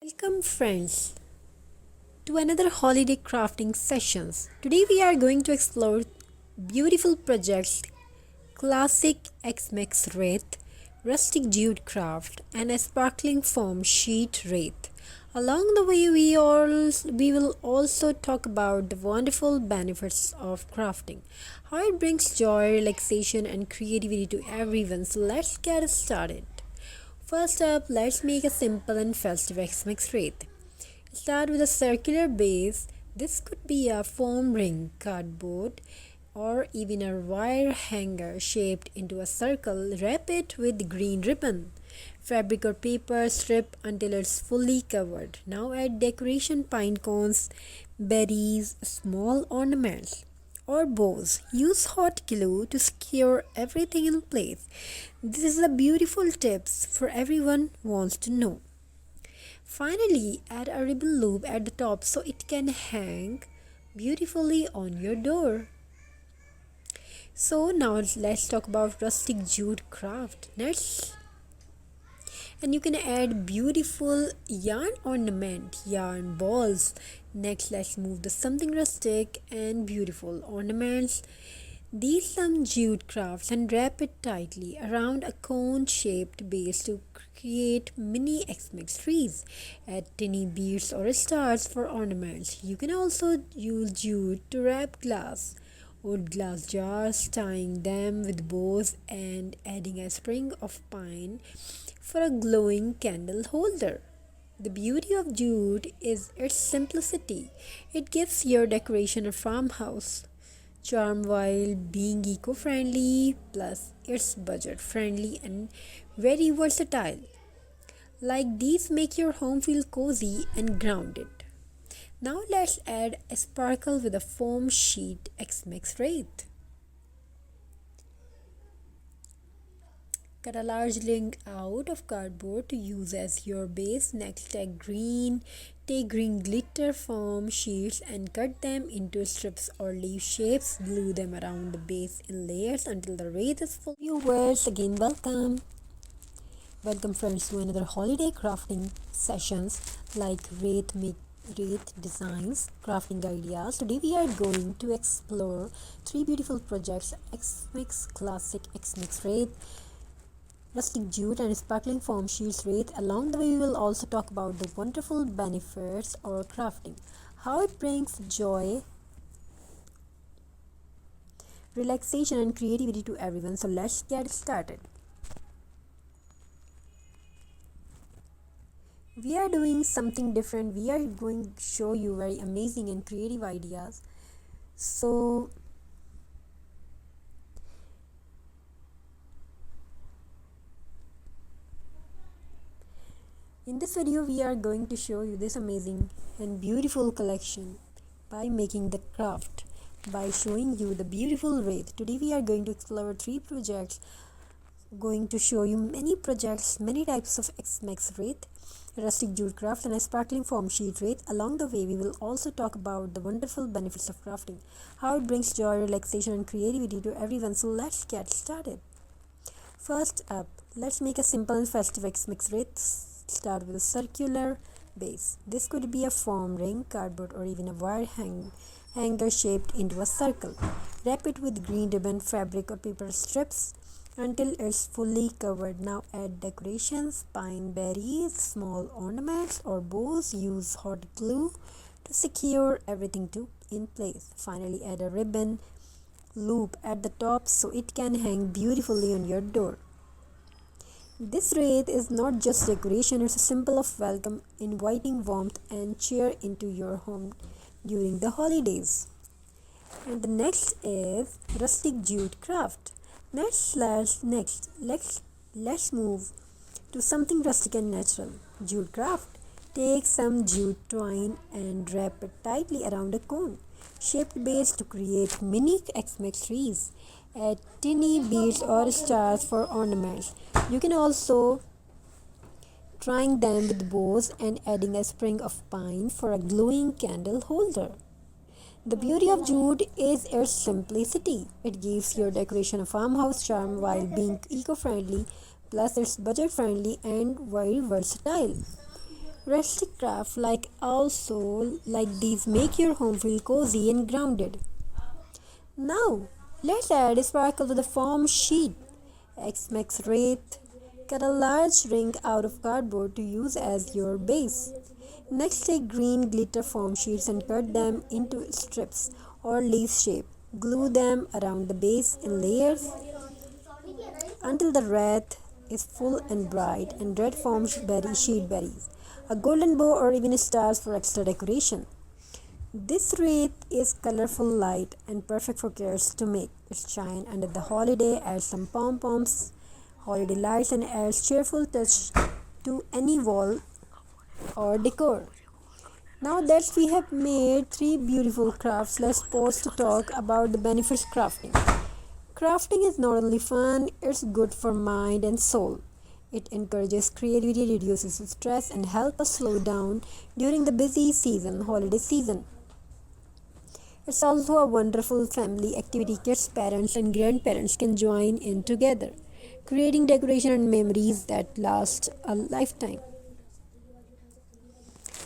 Welcome friends to another holiday crafting sessions. Today we are going to explore beautiful projects, classic X-Mix wreath, rustic jute craft and a sparkling foam sheet wreath. Along the way we will also talk about the wonderful benefits of crafting, how it brings joy, relaxation and creativity to everyone. So let's get started. First up, let's make a simple and festive X-Mix wreath. Start with a circular base. This could be a foam ring, cardboard, or even a wire hanger shaped into a circle. Wrap it with green ribbon, fabric or paper strip until it's fully covered. Now add decoration pine cones, berries, small ornaments or bows. Use hot glue to secure everything in place. This is a beautiful tips for everyone wants to know. Finally, add a ribbon loop at the top so it can hang beautifully on your door. So now let's talk about rustic jute craft. Next, and you can add beautiful yarn ornament, yarn balls. Next, let's move to something rustic and beautiful ornaments. These some jute crafts and wrap it tightly around a cone shaped base to create mini X-Mix trees. Add tiny beads or stars for ornaments. You can also use jute to wrap glass old glass jars, tying them with bows and adding a sprig of pine for a glowing candle holder. The beauty of jute is its simplicity. It gives your decoration a farmhouse charm while being eco-friendly, plus it's budget-friendly and very versatile. Like these make your home feel cozy and grounded. Now let's add a sparkle with a foam sheet X-Mix wreath. Cut a large link out of cardboard to use as your base. Next, take green glitter foam sheets and cut them into strips or leaf shapes. Glue them around the base in layers until the wreath is full. Viewers, again welcome. Welcome friends to another holiday crafting sessions like wreath designs, crafting ideas. Today we are going to explore three beautiful projects: X-Mix Classic, X-Mix Wreath, Rustic Jute and sparkling foam sheets wreath. Along the way we will also talk about the wonderful benefits of crafting, how it brings joy, relaxation and creativity to everyone. So let's get started. We are doing something different. We are going to show you very amazing and creative ideas. So in this video we are going to show you this amazing and beautiful collection by making the craft, by showing you the beautiful wreath. Today we are going to explore three projects, going to show you many projects, many types of X-Mix wreath, rustic jute craft and a sparkling foam sheet wreath. Along the way we will also talk about the wonderful benefits of crafting, how it brings joy, relaxation and creativity to everyone. So let's get started. First up, let's make a simple and festive X-Mix wreath. Start with a circular base. This could be a foam ring, cardboard or even a wire hanger shaped into a circle. Wrap it with green ribbon, fabric or paper strips until it's fully covered. Now add decorations, pine berries, small ornaments or bows. Use hot glue to secure everything in place. Finally, add a ribbon loop at the top so it can hang beautifully on your door. This wreath is not just decoration, it's a symbol of welcome, inviting warmth and cheer into your home during the holidays. And the next is rustic jute craft. Let's move to something rustic and natural. Jute craft. Take some jute twine and wrap it tightly around a cone shaped base to create mini X-Mix trees. Add tiny beads or stars for ornaments. You can also trying them with bows and adding a sprig of pine for a glowing candle holder. The beauty of jute is its simplicity. It gives your decoration a farmhouse charm while being eco-friendly, plus it's budget-friendly and very versatile. Rustic craft like these make your home feel cozy and grounded. Now, let's add a sparkle to the foam sheet. X-Max Wreath. Cut a large ring out of cardboard to use as your base. Next, take green glitter foam sheets and cut them into strips or leaf shape. Glue them around the base in layers until the wreath is full and bright and red foam sheet berries, a golden bow, or even stars for extra decoration. This wreath is colorful, light, and perfect for kids to make it shine under the holiday. Add some pom poms, holiday lights, and adds cheerful touch to any wall or decor. Now that we have made three beautiful crafts, let's pause to talk about the benefits of crafting. Crafting is not only fun, it's good for mind and soul. It encourages creativity, reduces stress, and helps us slow down during the busy season, holiday season. It's also a wonderful family activity kids, parents, and grandparents can join in together, creating decoration and memories that last a lifetime.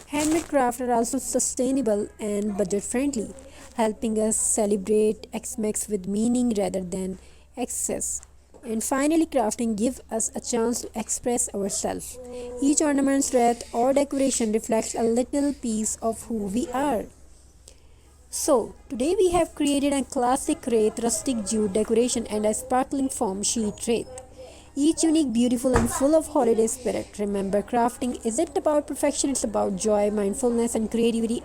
Handmade crafts are also sustainable and budget friendly, helping us celebrate Xmas with meaning rather than excess. And finally, crafting gives us a chance to express ourselves. Each ornament, wreath, or decoration reflects a little piece of who we are. So, today we have created a classic wreath, rustic jute decoration, and a sparkling foam sheet wreath. Each unique, beautiful, and full of holiday spirit. Remember, crafting isn't about perfection, it's about joy, mindfulness, and creativity.